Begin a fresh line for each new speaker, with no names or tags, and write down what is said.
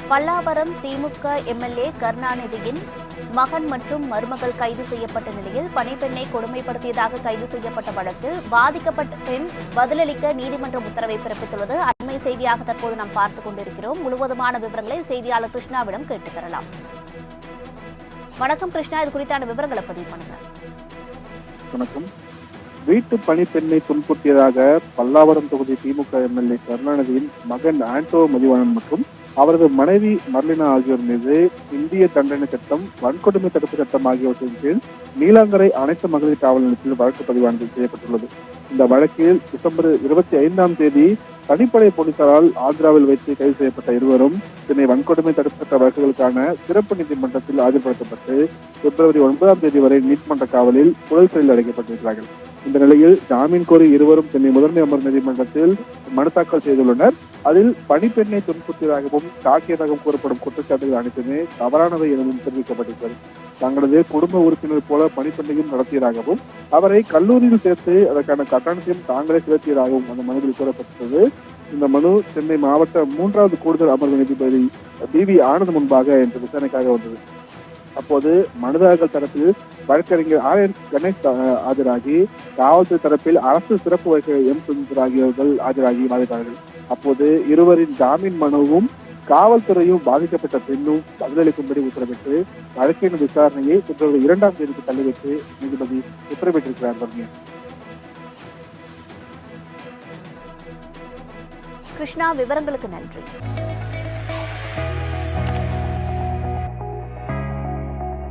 பல்லாவரம் திமுக MLA கருணாநிதியின் மகன் மற்றும் மருமகள் கைது செய்யப்பட்ட நிலையில் பணிப்பெண்ணை கொடுமைப்படுத்தியதாக கைது செய்யப்பட்ட வழக்கில் பாதிக்கப்பட்ட பெண் பதிலளிக்க நீதிமன்றம் உத்தரவை பிறப்பித்துள்ளது. அண்மை செய்தியாக தற்போது நாம் பார்த்துக் கொண்டிருக்கிறோம். முழுவதுமான விவரங்களை செய்தியாளர் கிருஷ்ணாவிடம் கேட்டுத் தரலாம். வணக்கம் கிருஷ்ணா, இது குறித்தான விவரங்களை பதிவு பண்ணுங்க.
வணக்கம். வீட்டு பணிப்பெண்ணை துன்புறுத்தியதாக பல்லாவரம் தொகுதி திமுக எம்எல்ஏ கருணாநிதியின் மகன் ஆண்டோ மதிவாணன் மற்றும் அவரது மனைவி மர்லினா ஆகியோர் மீது இந்திய தண்டனை சட்டம், வன்கொடுமை தடுப்பு சட்டம் ஆகியவற்றின் கீழ் நீலாங்கரை அனைத்து மகளிர் காவல் நிலையத்தில் வழக்கு பதிவானது செய்யப்பட்டுள்ளது. இந்த வழக்கில் டிசம்பர் 25ஆம் தேதி தனிப்படை போலீசாரால் ஆந்திராவில் வைத்து கைது செய்யப்பட்ட இருவரும் சென்னை வன்கொடுமை தடுப்பு சட்ட வழக்குகளுக்கான சிறப்பு நீதிமன்றத்தில் ஆஜர்படுத்தப்பட்டு பிப்ரவரி 9ஆம் தேதி வரை நீதிமன்ற காவலில் புழல் சிறையில் அடைக்கப்பட்டிருக்கிறார்கள். இந்த நிலையில் ஜாமீன் கோரி இருவரும் சென்னை முதன்மை அமர்வு நீதிமன்றத்தில் மனு தாக்கல் செய்துள்ளனர். அதில் பணிப்பெண்ணை துன்புறுத்தியதாகவும் தாக்கியதாகவும் கூறப்படும் குற்றச்சாட்டுகள் அனைத்துமே தவறானவை எனவும் தெரிவிக்கப்பட்டிருக்கிறது. தங்களது குடும்ப உறுப்பினர் போல பணிப்பெண்ணையும் நடத்தியதாகவும் அவரை கல்லூரியில் சேர்த்து அதற்கான கட்டணத்தையும் தாங்களே செலுத்தியதாகவும் அந்த மனுவில் கூறப்பட்டது. இந்த மனு சென்னை மாவட்ட 3வது கூடுதல் அமர்வு நீதிபதி BV ஆனந்த் முன்பாக இன்று விசாரணைக்காக வந்தது. அப்போது மனுதாரர்கள் தரப்பில் வழக்கறிஞர் RN கணேஷ் ஆஜராகி, காவல்துறை தரப்பில் அரசு சிறப்பு வழக்கறிஞர் M சுந்தர் ஆகியோர்கள் ஆஜராகி வாதிட்டார்கள். அப்போது இருவரின் ஜாமீன் மனுவும் காவல்துறையும் பாதிக்கப்பட்ட பெண்ணும் பதிலளிக்கும்படி உத்தரவிட்டு வழக்கின் விசாரணையை பிப்ரவரி 2ஆம் தேதிக்கு தள்ளிவிட்டு நீதிபதி உத்தரவிட்டிருக்கிறார்.
கிருஷ்ணா, விவரங்களுக்கு நன்றி.